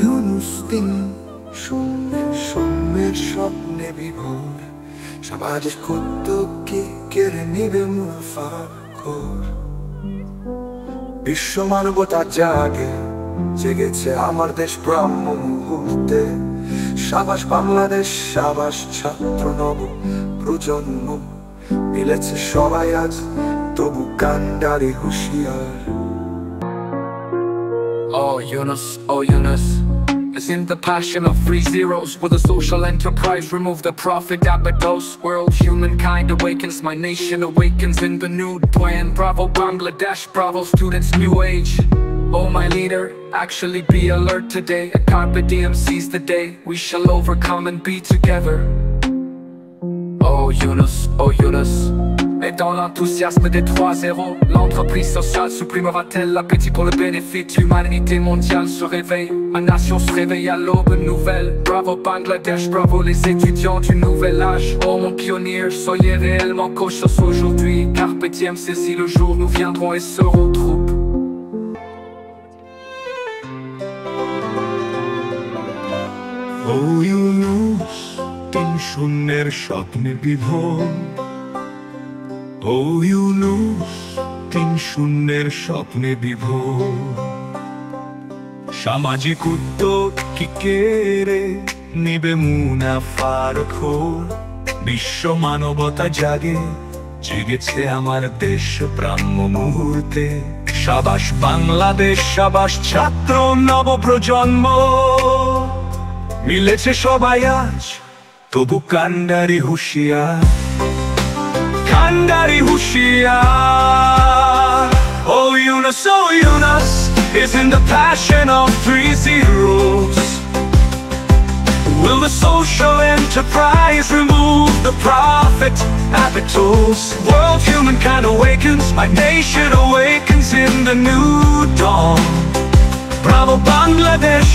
ইউনুসদিন শূন্যের স্বপ্নে বিভোর, সামাজিক উদ্যোগকে কেড়ে নিবে মুনাফার ঘোর। বিশ্ব মানবতা জাগে, জেগেছে আমার দেশ ব্রাহ্ম মুহূর্তে। সাবাস বাংলাদেশ, সাবাস ছাত্র নব প্রজন্ম, মিলেছে সবাই আজ তবু কান্ডারি হুঁশিয়ার। Oh Yunus, it's in the passion of free zeros. With a social enterprise, remove the profit abados. World humankind awakens, my nation awakens in the new plan. Bravo Bangladesh, bravo students new age. Oh my leader, actually be alert today. A carpe diem seize the day, we shall overcome and be together. Oh Yunus, et dans l'enthousiasme des 3-0, l'entreprise sociale supprimera-t-elle l'appétit pour le bénéfice? L'humanité mondiale se réveille, ma nation se réveille à l'aube nouvelle. Bravo Bangladesh, bravo les étudiants du nouvel âge. Oh mon pionnier, soyez réellement cautious aujourd'hui. Carpe diem, saisis le jour, nous viendrons et serons troupes. Oh Yunus, শূন্যের স্বপ্নে বিভোর। Oh Yunus, শূন্যের স্বপ্নে বিভোর। সামাজিক উদ্যোগ কি কেড়ে নিবে মুনাফার ঘোর। বিশ্ব মানবতা জাগে, জেগেছে আমার দেশ ব্রাহ্ম মুহূর্তে। সাবাস বাংলাদেশ, সাবাস ছাত্র নব প্রজন্ম, মিলেছে সবাই আজ তবু কান্ডারি হুঁশিয়ার, কান্ডারি হুঁশিয়ার। Oh Yunus is in the passion of 3 zeros. Will the social enterprise remove the profit appetals? World humankind awakens, my nation awakens in the new dawn. Bravo Bangladesh,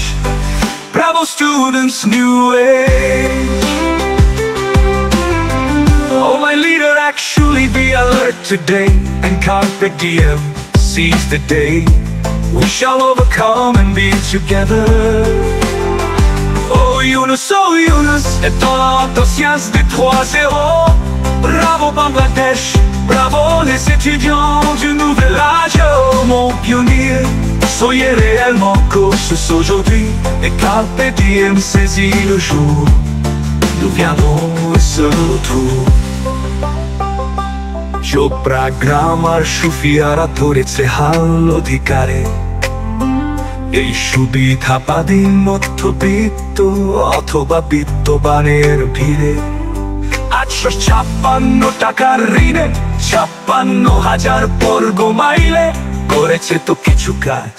bravo students new age. Oh my leader, actually be alert today, and carpe diem seize the day, we shall overcome and be together. Oh Yunus, et dans l'enthousiasme des 3-0, bravo Bangladesh, bravo les étudiants du nouvel âge. Oh mon pionnier, soyez réellement cautious aujourd'hui, et carpe diem saisis le jour, nous viendrons et se retrouvent. Chopra গ্রাম আর সুফিয়ারা ধরেছে হাল অধিকারে, এই সুবিধাবাদী মধ্যবিত্ত অথবা বিত্তবানের ভিড়ে। 856 টাকার ঋণে 56,000 বর্গ মাইলে করেছে তো কিছু কাজ।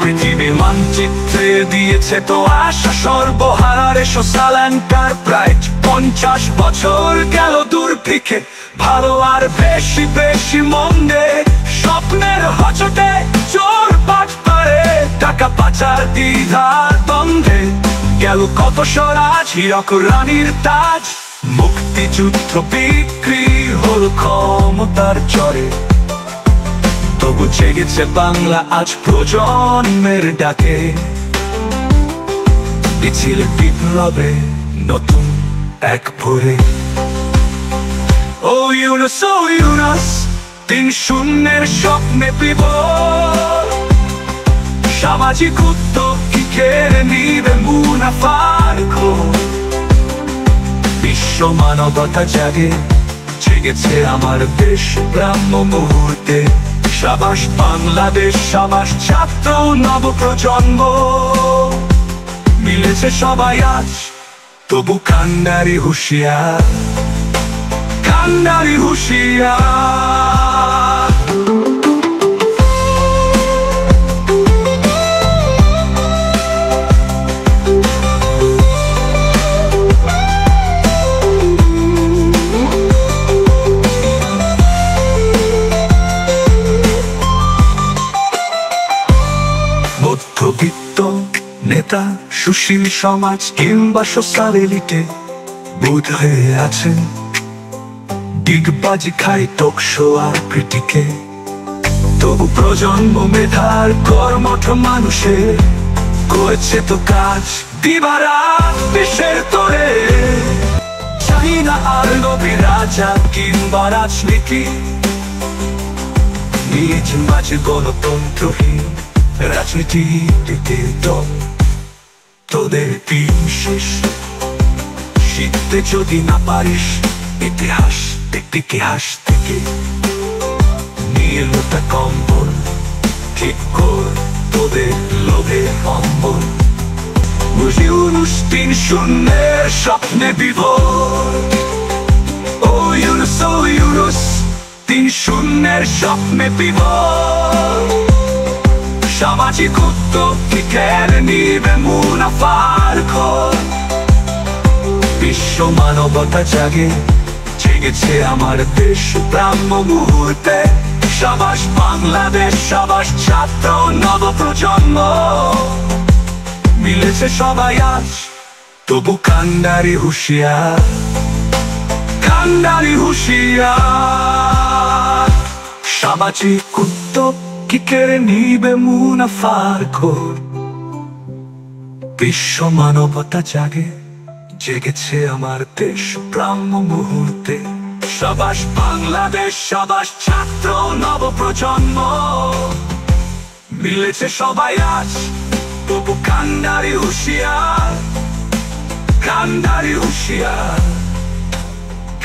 পৃথিবীর মানচিত্রে দিয়েছে তো আশা সর্বহারার সোশ্যাল এন্টারপ্রাইজ। 50 বছর গেল দুর্ভিক্ষে, ভালো আর বেশি বেশি মন্দে, স্বপ্নের হচটে চোর পাট পারে, টাকা পাচার দ্বিধার দ্বন্দ্বে গেল কত স্বরাজ, হীরক রানীর তাজ। মুক্তিযুদ্ধ বিক্রি হল ক্ষমতার চরে, তবু জেগেছে বাংলা আজ প্রজন্মের ডাকে। মিছিল বিপ্লবে নতুন এক ভোরে। Oh Yunus, 3-0 স্বপ্নে বিভোর। সামাজিক উদ্যোগ কি কেড়ে নিবে মুনাফার ঘোর। বিশ্ব মানবতা জাগে, জেগেছে আমার দেশ ব্রাহ্ম মুহূর্তে। সাবাস বাংলাদেশ, সাবাস ছাত্র নব প্রজন্ম, মিলেছে সবাই আজ তবু কান্ডারি হুঁশিয়ার, কান্ডারি হুঁশিয়ার। মধ্যবিত্ত নেতা, সুশীল সমাজ কিংবা সোশ্যাল এলিটে বুধ হয়ে আছেন, ডিগবাজি খাই টক শো আর ক্রিটিকে। তবু প্রজন্ম মেধার কর্মঠ মানুষে করেছে তো কাজ দিবারাত দেশের তোরে। চাই না আর নবী রাজা কিংবা রাজনীতি, নিজ মাঝে গণতন্ত্রহীন রাজনীতির দল। তোদের দিন শেষ, শিখতে যদি না পারিস ইতিহাস ইতিহাস থেকে, নিয়ে লোটা কম্বল ঠিক কর তোদের লোভে অম্বল। ইউনুস ৩-০ স্বপ্নে বিভোর, ও ইউনুস ৩-০ স্বপ্নে বিভোর। সামাজিক উদ্যোগ কি কেড়ে নিবে মুনাফার ঘর। বিশ্ব মানবতা জাগে, জেগেছে আমার দেশ ব্রাহ্ম মুহূর্তে। সাবাস বাংলাদেশ, সাবাস ছাত্র নব প্রজন্ম, মিলেছে সবাই আজ তবু কান্ডারি হুঁশিয়ার, কান্ডারি হুঁশিয়ার। সামাজিক উদ্যোগ কি কেড়ে নিবে মুনাফার ঘর। বিশ্ব মানবতা জাগে, জেগেছে আমার দেশ ব্রাহ্ম মুহূর্তে। সাবাস বাংলাদেশ, সাবাস ছাত্র নব প্রজন্ম, মিলেছে সবাই আজ তবু কান্ডারি হুঁশিয়ার, কান্ডারি হুঁশিয়ার,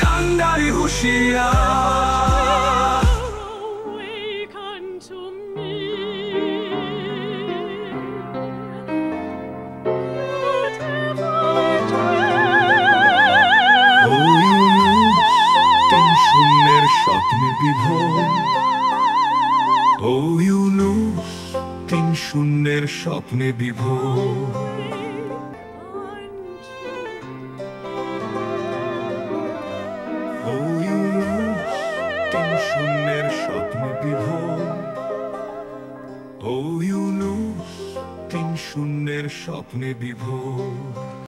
কান্ডারি হুঁশিয়ার। স্বপ্নে বিভোর, ও ইউনুস ৩-০ স্বপ্নে বিভোর। ও ইউনুস ৩-০ স্বপ্নে বিভোর, ও ইউনুস ৩-০ স্বপ্নে বিভোর।